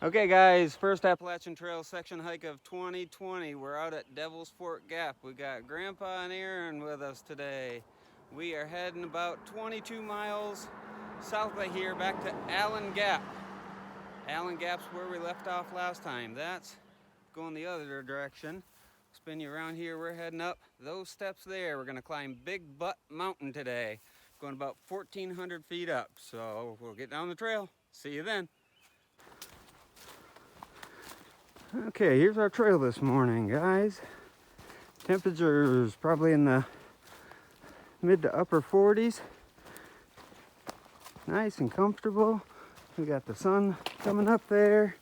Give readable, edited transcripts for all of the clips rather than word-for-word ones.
Okay guys, first Appalachian Trail section hike of 2020. We're out at Devil's Fork Gap. We got Grandpa and Aaron with us today. We are heading about 22 miles south of here back to Allen Gap. Allen Gap's where we left off last time. That's going the other direction. Spin you around here, we're heading up those steps there. We're gonna climb Big Butt Mountain today. Going about 1,400 feet up. So we'll get down the trail. See you then. Okay, here's our trail this morning, guys. Temperatures probably in the mid to upper 40s. Nice and comfortable. We got the sun coming up there.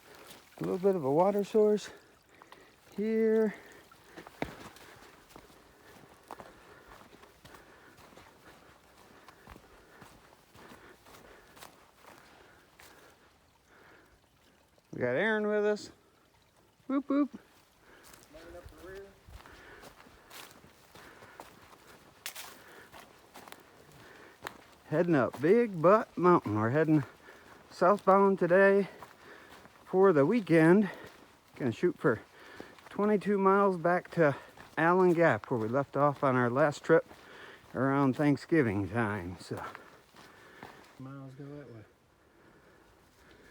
A little bit of a water source here. We got Aaron with us. Whoop whoop. Up the rear. Heading up Big Butt Mountain. We're heading southbound today for the weekend. Gonna shoot for 22 miles back to Allen Gap where we left off on our last trip around Thanksgiving time. So Miles go that way.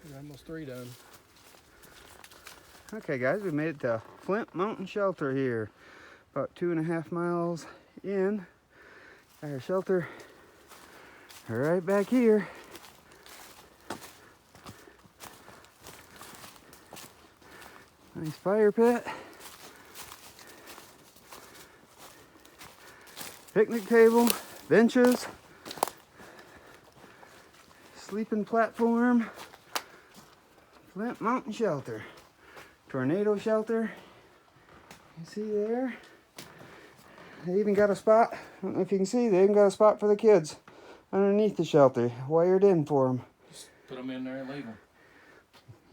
We're almost 3 done. okay guys, we made it to Flint Mountain Shelter here. About 2.5 miles in. Our shelter right back here. Nice fire pit. Picnic table, benches, sleeping platform. Flint Mountain Shelter. Tornado shelter. You see there? They even got a spot. I don't know if you can see, they even got a spot for the kids underneath the shelter, wired in for them. Just put them in there and leave them.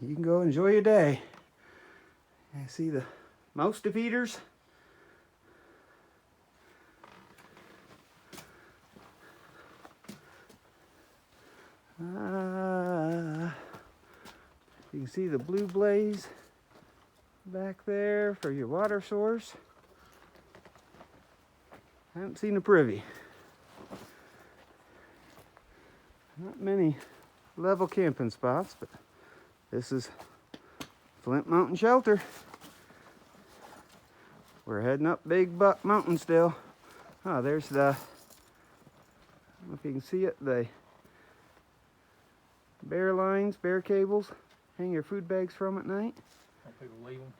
You can go enjoy your day. I see the mouse defeaters. You can see the blue blaze back there for your water source. I haven't seen a privy. Not many level camping spots, but this is Flint Mountain Shelter. We're heading up Big Butt Mountain still. Oh, there's the, I don't know if you can see it, the bear lines, bear cables. Hang your food bags from at night. Some people leave them.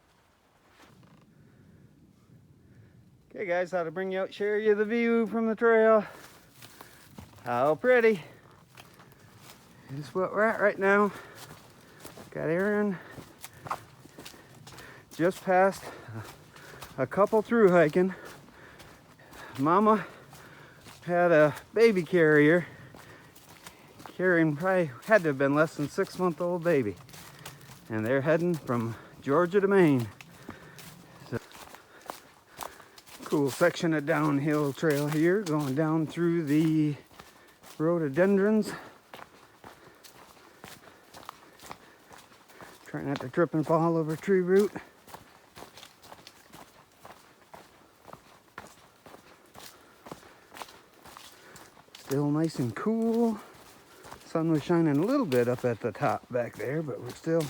Okay guys, thought I'd bring you out, share you the view from the trail. How pretty. This is what we're at right now. Got Aaron just passed a couple through hiking. Mama had a baby carrier carrying, probably had to have been less than 6-month-old baby. And they're heading from Georgia to Maine. So, cool section of downhill trail here, going down through the rhododendrons. Try not to trip and fall over tree root. Still nice and cool. Sun was shining a little bit up at the top back there, but we're still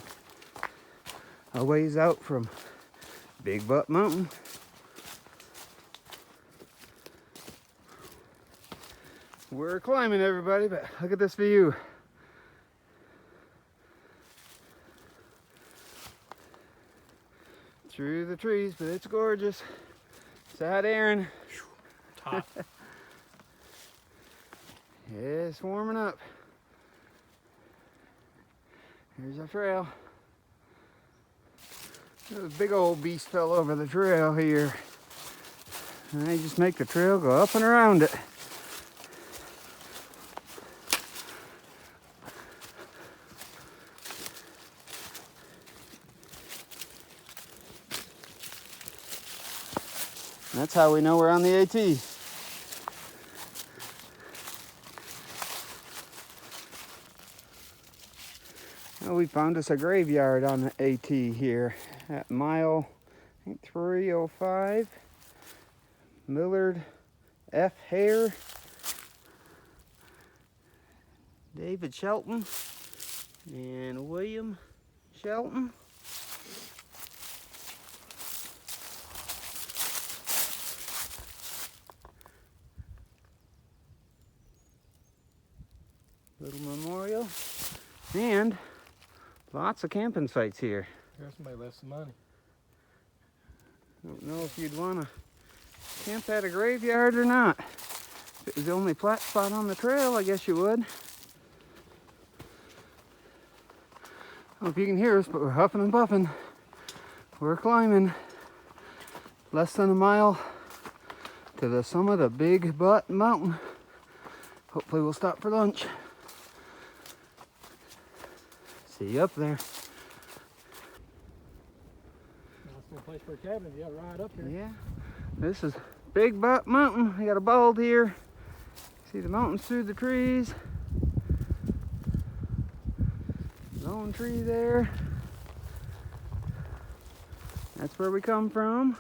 a ways out from Big Butt Mountain. We're climbing, everybody, but look at this view. Through the trees, but it's gorgeous. Sad Aaron. Top. Yeah, it's warming up. Here's our trail. A big old beast fell over the trail here. And they just make the trail go up and around it. That's how we know we're on the AT. we found us a graveyard on the AT here at mile, I think 305. Millard F. Hare, David Shelton, and William Shelton. Little memorial, and lots of camping sites here. Here's somebody left some money. Don't know if you'd want to camp at a graveyard or not. If it was the only flat spot on the trail, I guess you would. I don't know if you can hear us, but we're huffing and puffing. We're climbing less than a mile to the summit of Big Butt Mountain. Hopefully we'll stop for lunch. See you up there. Nice little place for a cabin if you have a ride up here. Yeah, this is Big Butt Mountain. I got a bulb here. See the mountains through the trees. Lone tree there. That's where we come from.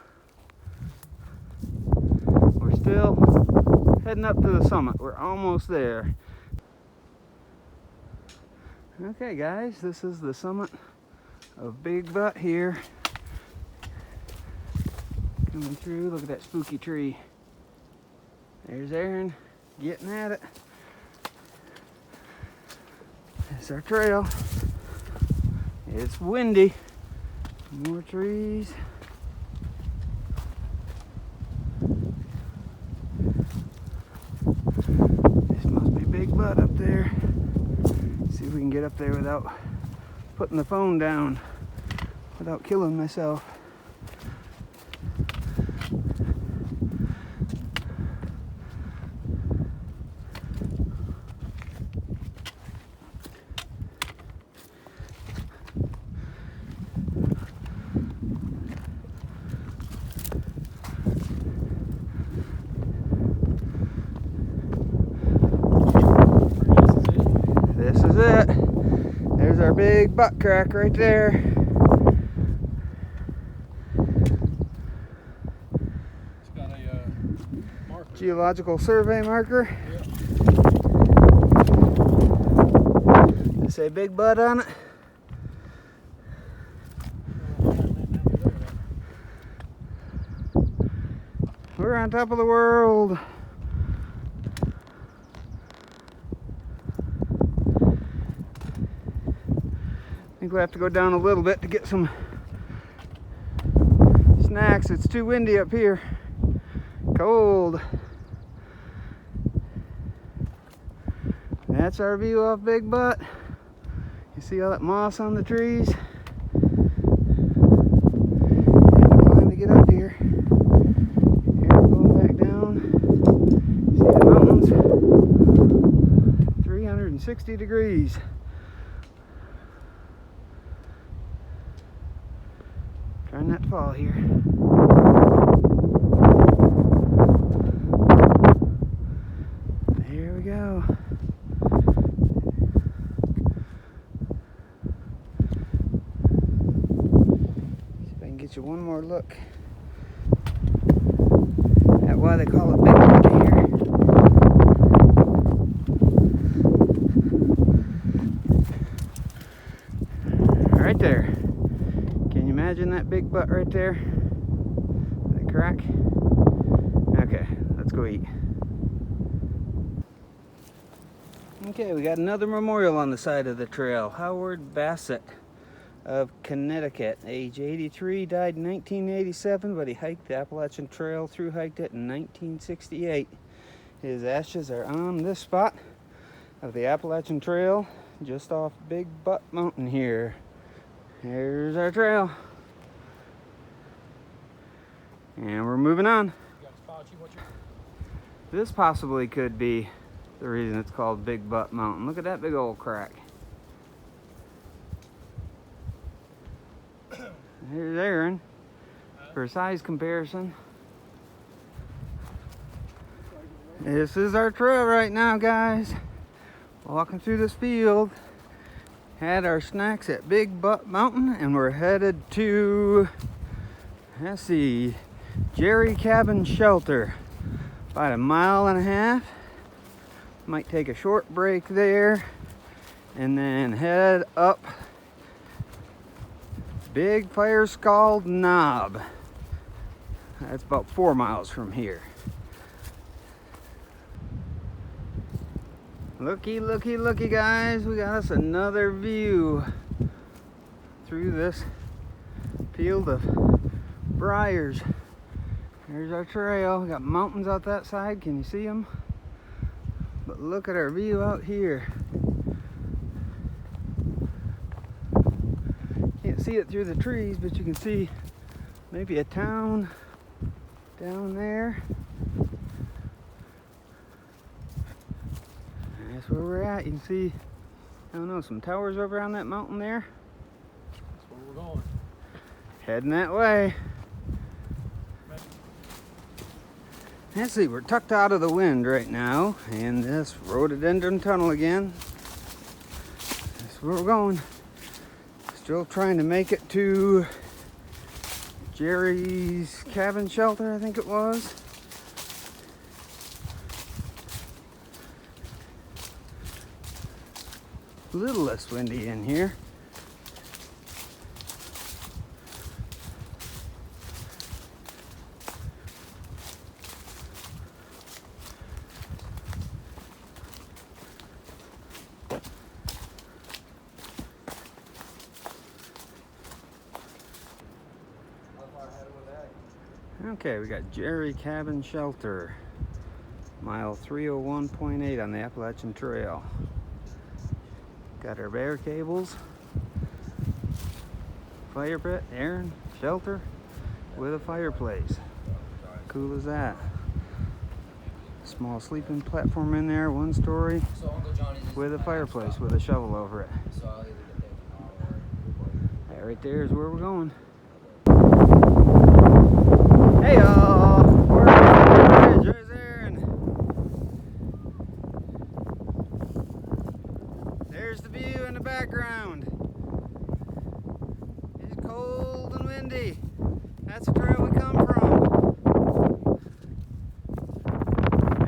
We're still heading up to the summit. We're almost there. Okay guys, this is the summit of Big Butt here. Coming through, look at that spooky tree. There's Aaron getting at it. It's our trail. It's windy. More trees. This must be Big Butt up there. See if we can get up there without putting the phone down, without killing myself. This is it. There's our big butt crack right there. It's got a marker. Geological survey marker. Yep. They say Big Butt on it. We're on top of the world. I think we'll have to go down a little bit to get some snacks. It's too windy up here. Cold. That's our view off Big Butt. You see all that moss on the trees? Time to get up here. Here we're going back down. See the mountains? 360 degrees. Trying not to fall here. There we go. See if I can get you one more look at why they call it Big Butt here. Right there. Can you imagine that Big Butt right there? That crack? Okay, let's go eat. Okay, we got another memorial on the side of the trail. Howard Bassett of Connecticut, age 83, died in 1987, but he hiked the Appalachian Trail, through hiked it in 1968. His ashes are on this spot of the Appalachian Trail, just off Big Butt Mountain here. Here's our trail. And we're moving on. This possibly could be the reason it's called Big Butt Mountain. Look at that big old crack. Here's Aaron for size comparison. This is our trail right now, guys. Walking through this field. Had our snacks at Big Butt Mountain, and we're headed to, let's see, Jerry Cabin Shelter. About a mile and a half. Might take a short break there and then head up Big Firescald Knob. That's about 4 miles from here. Looky, looky, looky, guys. We got us another view through this field of briars. There's our trail. We got mountains out that side. Can you see them? But look at our view out here. Can't see it through the trees, but you can see maybe a town down there. That's where we're at. You can see, I don't know, some towers over on that mountain there. That's where we're going. Heading that way. Let's see, we're tucked out of the wind right now in this rhododendron tunnel again. That's where we're going. Still trying to make it to Jerry's Cabin Shelter, I think it was. A little less windy in here. Okay, we got Jerry Cabin Shelter, mile 301.8 on the Appalachian Trail. Got our bear cables, fire pit, Aaron, shelter with a fireplace. Cool as that. Small sleeping platform in there, 1 story, with a fireplace with a shovel over it. That right there is where we're going. Hey y'all, we're on the bridge. There's Aaron. There's the view in the background. It's cold and windy. That's the trail we come from.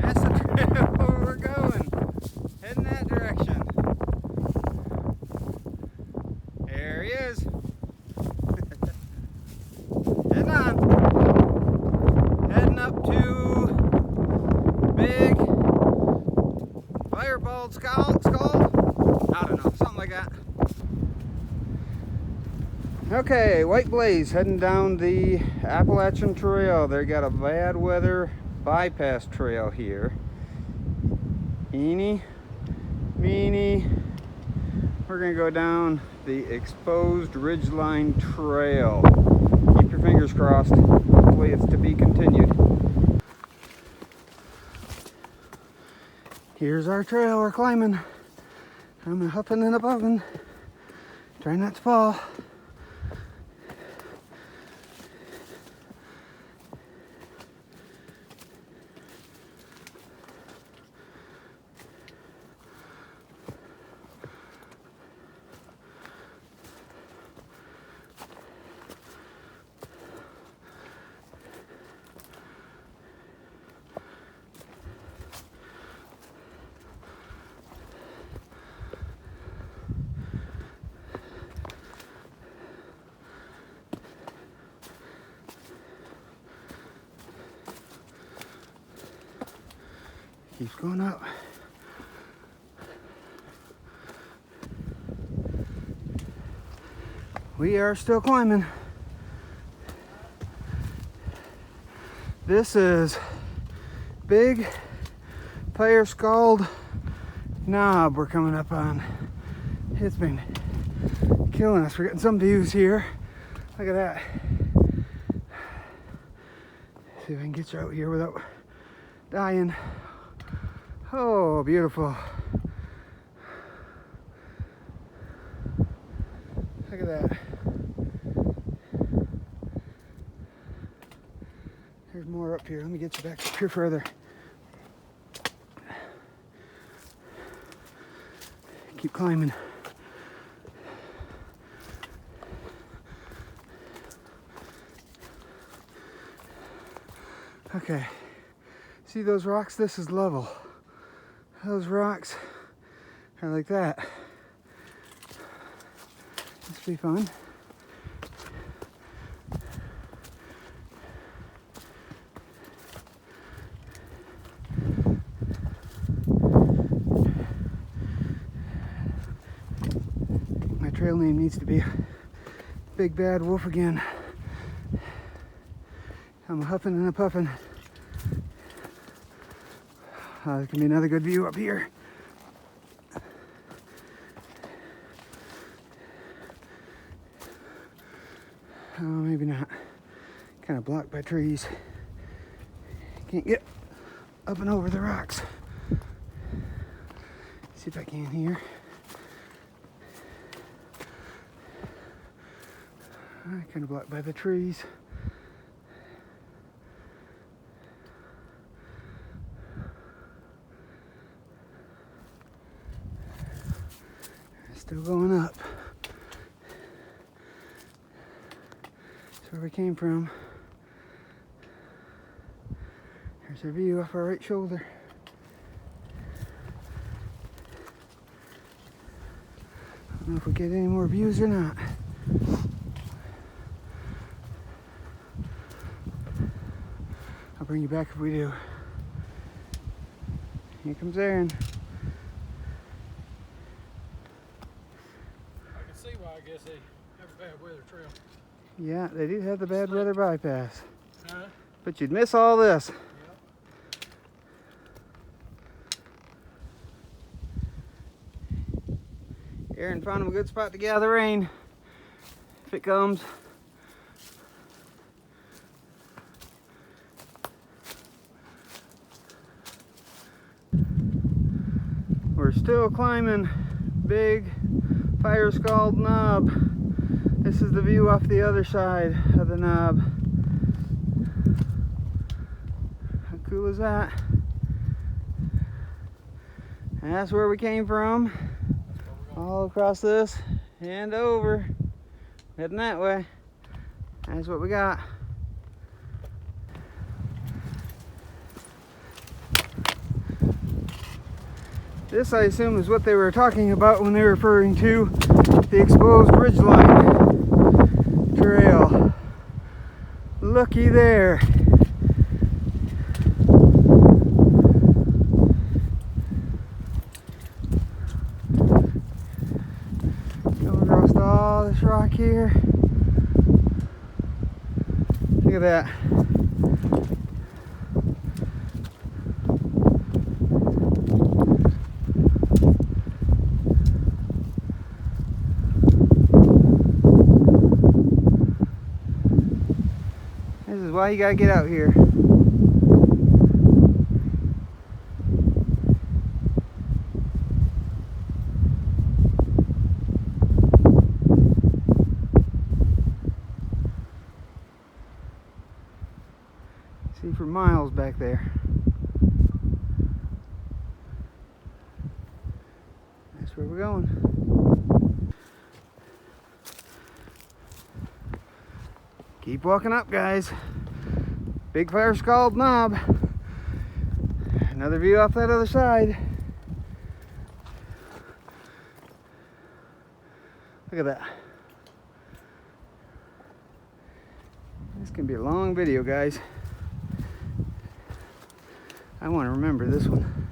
That's the trail where we're going. Heading that direction. There he is. Heading on. Up to Big Firebald Skull? I don't know, something like that. Okay, White Blaze heading down the Appalachian Trail. They got a bad weather bypass trail here. Eeny, meeny. We're gonna go down the exposed ridgeline trail. Keep your fingers crossed. Hopefully it's to be continued. Here's our trail we're climbing. I'm huffing and puffing. Try not to fall. Keeps going up. We are still climbing. This is Big Firescald Knob we're coming up on. It's been killing us. We're getting some views here. Look at that. See if I can get you out here without dying. Oh, beautiful. Look at that. There's more up here. Let me get you back up here further. Keep climbing. Okay, see those rocks? This is level. Those rocks are like that. This will be fun. My trail name needs to be Big Bad Wolf again. I'm huffing and a puffing. There can be another good view up here. Oh, maybe not. Kind of blocked by trees. Can't get up and over the rocks. See if I can here. Kind of blocked by the trees. Still going up. That's where we came from. There's our view off our right shoulder. I don't know if we get any more views or not. I'll bring you back if we do. Here comes Aaron. See why I guess they have a bad weather trail. Yeah, they do have the bad weather bypass. Huh? But you'd miss all this. Yep. Aaron found him a good spot to get out of the rain. If it comes. We're still climbing Big Firescald Knob. This is the view off the other side of the knob. How cool is that? And that's where we came from. All across this and over. Heading that way. That's what we got. This, I assume, is what they were talking about when they were referring to the exposed ridgeline trail. Looky there. Going across all this rock here. Look at that. This is why you gotta get out here. See for miles back there. That's where we're going. Keep walking up, guys. Big Firescald Knob. Another view off that other side. Look at that. This can be a long video, guys. I want to remember this one.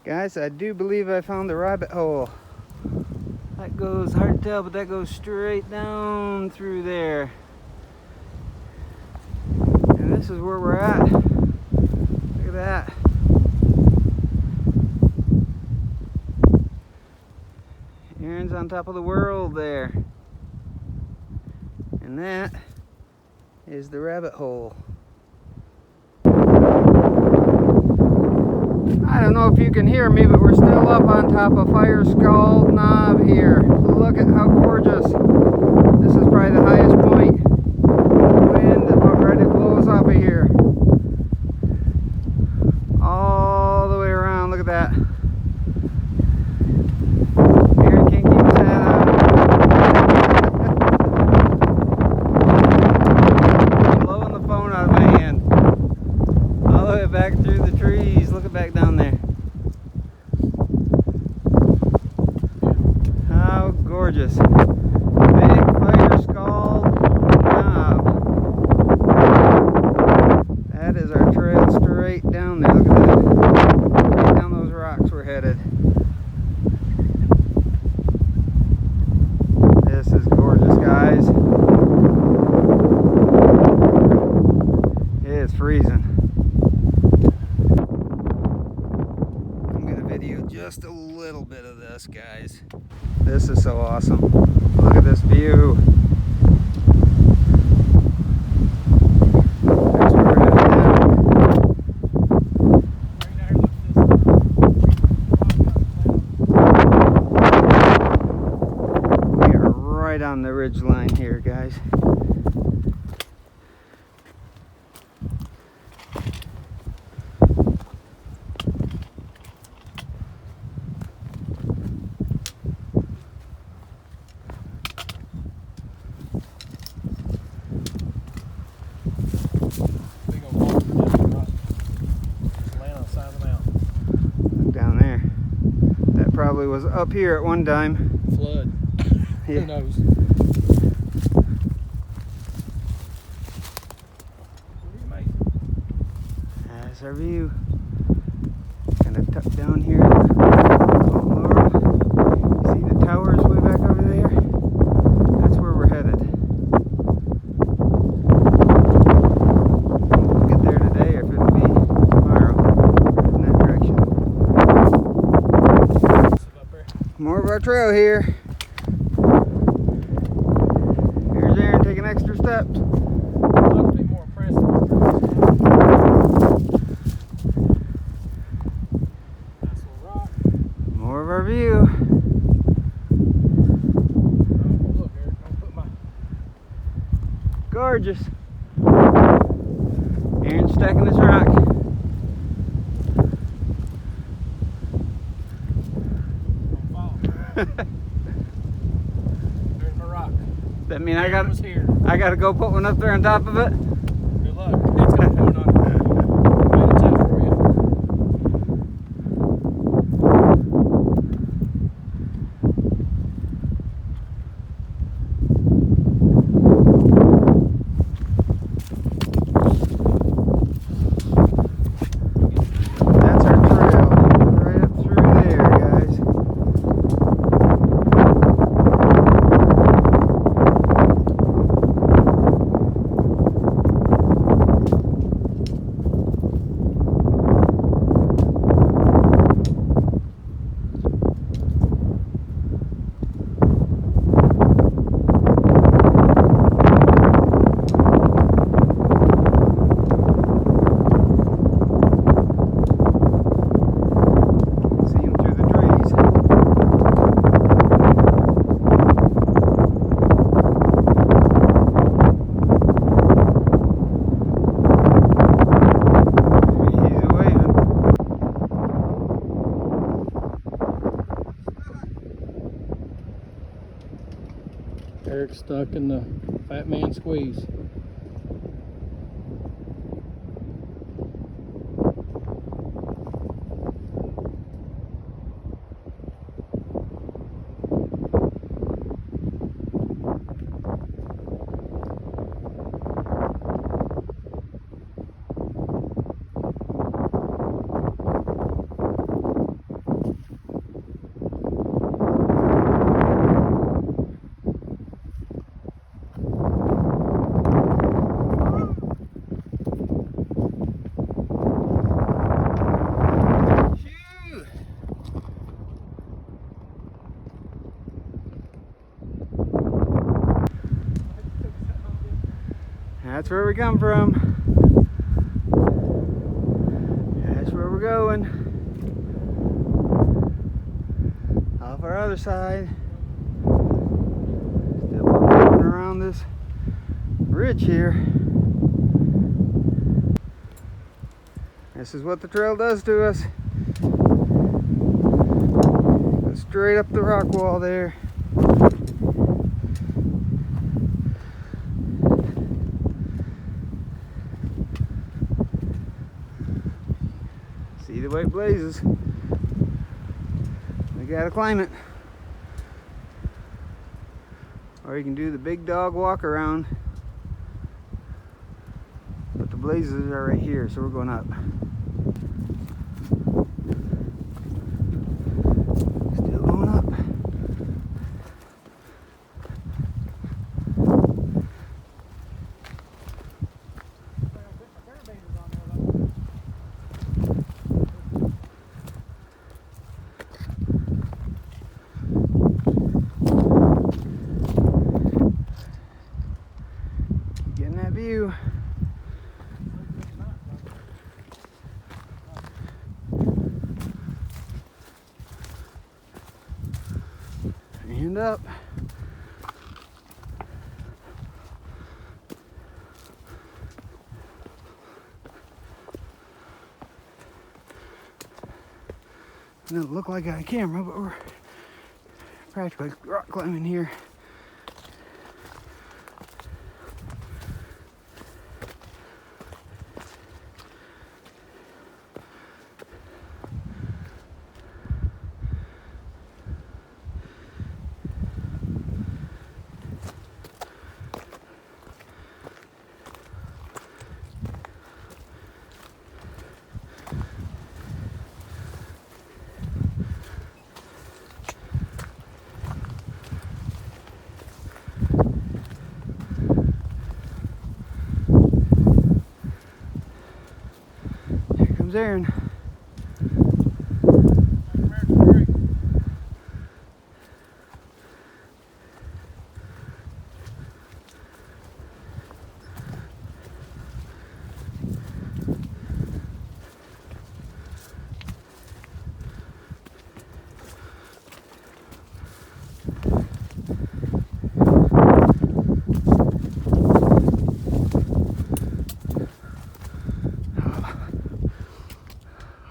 Guys, I do believe I found the rabbit hole. That goes, hard to tell, but that goes straight down through there. And this is where we're at. Look at that. Aaron's on top of the world there. And that is the rabbit hole. I don't know if you can hear me, but we're still up on top of Firescald Knob here. Look at how gorgeous. This is probably the highest point. Wind about ready to blow us off of here. All the way around, look at that. gorgeous. Big Firescald Knob. That is our trail straight down there. Look at that. Right down those rocks we're headed. This is gorgeous, guys. It's freezing. I'm gonna video just a little bit of this, guys. This is so awesome. Look at this view. That's where we're headed down. We are right on the ridge line here, guys. Probably was up here at one time. Flood. Yeah. Who knows? That's our view. Kind of tucked down here. Little Laurel. You see the towers way back over there? That's where we're headed. We'll get there today, or if it'll be tomorrow. In that direction. More of our trail here. Here's Aaron taking extra steps. That'll be more impressive. Nice little rock. More of our view. Oh, look, Eric, I'll put my... Gorgeous. Aaron's stacking this rock. There's my rock. That mean I Was here. gotta go put one up there on top of it? Good luck. It's got one on it. Made it tough for you. That's our trail. Right up through there, guys. Eric's stuck in the fat man squeeze. That's where we come from. That's where we're going. Off our other side. Still walking around this ridge here. This is what the trail does to us. Go straight up the rock wall there. See the way it blazes. We gotta climb it. or you can do the big dog walk around. But the blazes are right here, so we're going up. Still going up. Getting that view. And up. It doesn't look like on camera, but we're practically rock climbing here. Aaron.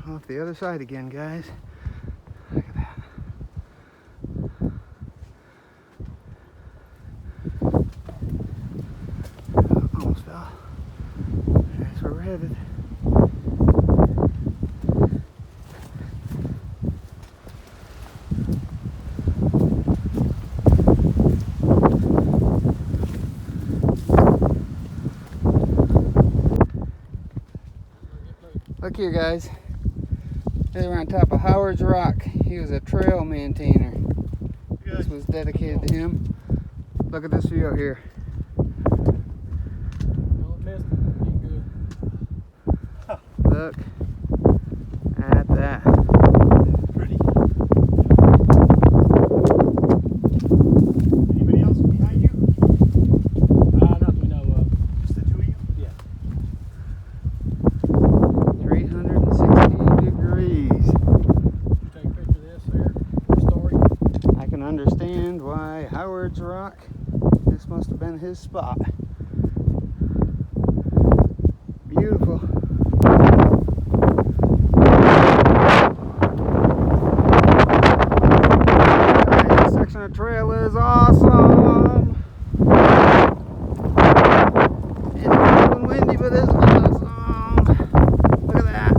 Off the other side again, guys. Look at that. Almost fell. That's where we're headed. Look here, guys. We're on top of Howard's Rock. He was a trail maintainer. This was dedicated to him. Look at this view out here. Look at that. Pretty. Anybody else behind you? Not that we know of. Just the two of you? Yeah. 360 degrees. Take a picture of this there. Story. I can understand why Howard's Rock, this must have been his spot. Beautiful. This section of trail is awesome. It's cold and windy, but it's awesome. Look at that.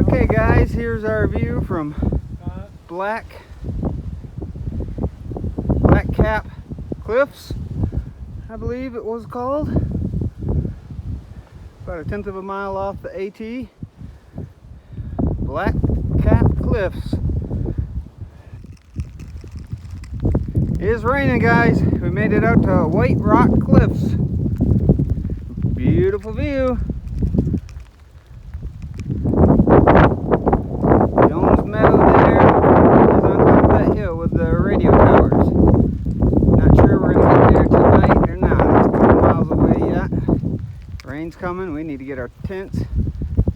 Okay guys, here's our view from Black Cap Cliffs, I believe it was called. About 1/10 of a mile off the AT. Black Cap Cliffs. It is raining, guys. We made it out to White Rock Cliffs. Beautiful view. Jones Meadow coming. We need to get our tents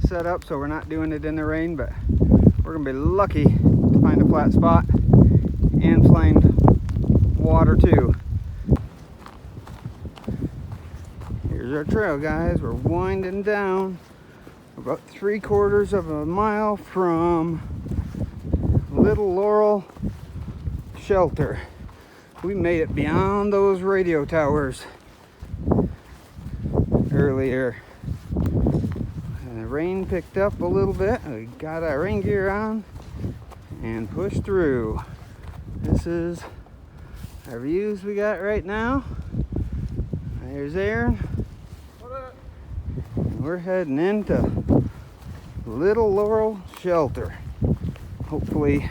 set up so we're not doing it in the rain, but we're gonna be lucky to find a flat spot and find water too. Here's our trail, guys. We're winding down. We're about 3/4 of a mile from Little Laurel Shelter. We made it beyond those radio towers earlier. And the rain picked up a little bit. We got our rain gear on and pushed through. This is our views we got right now. There's Aaron. And we're heading into Little Laurel Shelter. Hopefully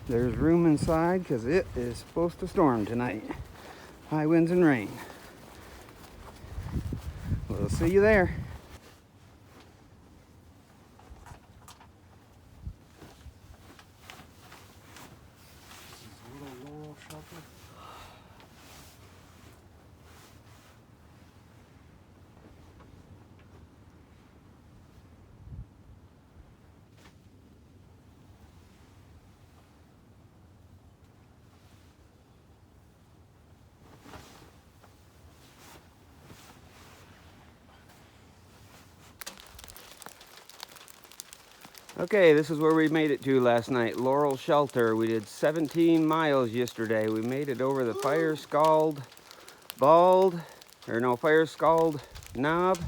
there's room inside because it is supposed to storm tonight. High winds and rain. We'll see you there. Little Laurel Shelter. Okay, this is where we made it to last night, Laurel Shelter. We did 17 miles yesterday. We made it over the Firescald Knob.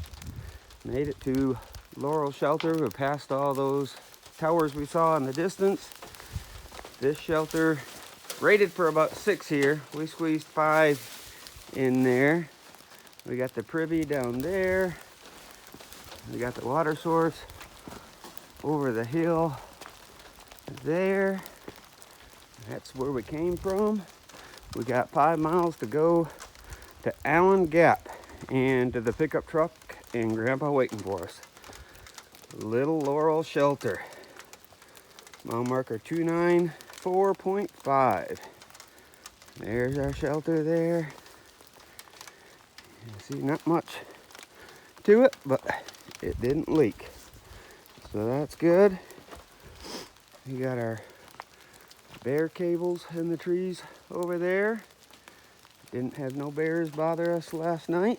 Made it to Laurel Shelter. We passed all those towers we saw in the distance. This shelter rated for about 6 here. We squeezed 5 in there. We got the privy down there. We got the water source over the hill there. That's where we came from. We got 5 miles to go to Allen Gap and to the pickup truck and Grandpa waiting for us. Little Laurel Shelter. Mile marker 294.5. There's our shelter there. You see, not much to it, but it didn't leak. So that's good. We got our bear cables in the trees over there. Didn't have no bears bother us last night.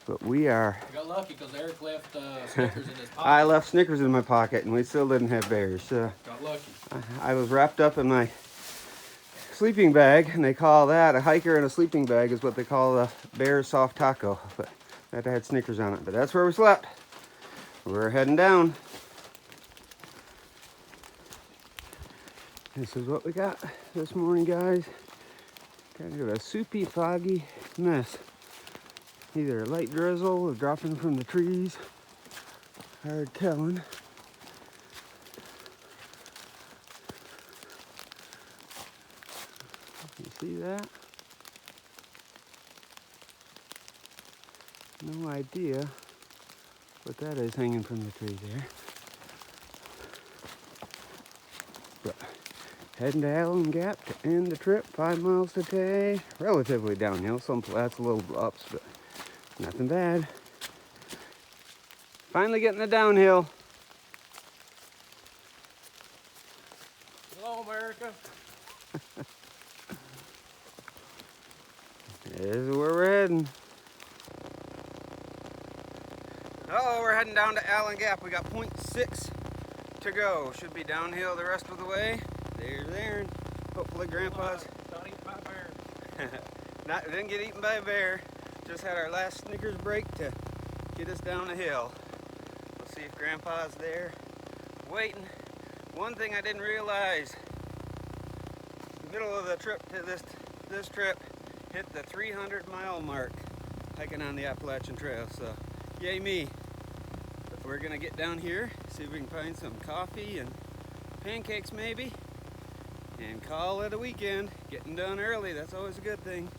But we are... We got lucky because Eric left Snickers in his pocket. I left Snickers in my pocket and we still didn't have bears. Got lucky. I was wrapped up in my sleeping bag, and they call that a hiker in a sleeping bag is what they call a bear soft taco. But that had Snickers on it. But that's where we slept. We're heading down. This is what we got this morning, guys. Kind of a soupy, foggy mess. Either a light drizzle or dropping from the trees. Hard telling. You see that? No idea what that is hanging from the tree there. But heading to Allen Gap to end the trip. 5 miles today. Relatively downhill. Some flats, a little ups, but nothing bad. Finally getting the downhill. Hello, America. This is where we're heading. Oh, we're heading down to Allen Gap. We got 0.6 to go. Should be downhill the rest of the way. There's Aaron. Hopefully Grandpa's Not eaten by a bear. didn't get eaten by a bear. Just had our last Snickers break to get us down the hill. We'll see if Grandpa's there waiting. One thing I didn't realize, the middle of the trip to this trip hit the 300-mile mark hiking on the Appalachian Trail, so yay me. But we're gonna get down here, see if we can find some coffee and pancakes maybe, and call it a weekend. Getting done early, that's always a good thing.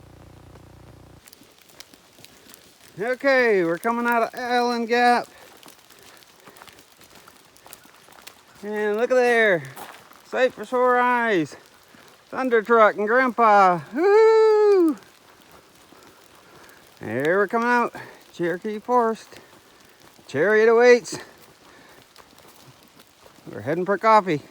Okay, we're coming out of Allen Gap. And look at there, sight for sore eyes. Thunder truck and Grandpa, woo! There we're coming out. Cherokee Forest. Chariot awaits. We're heading for coffee.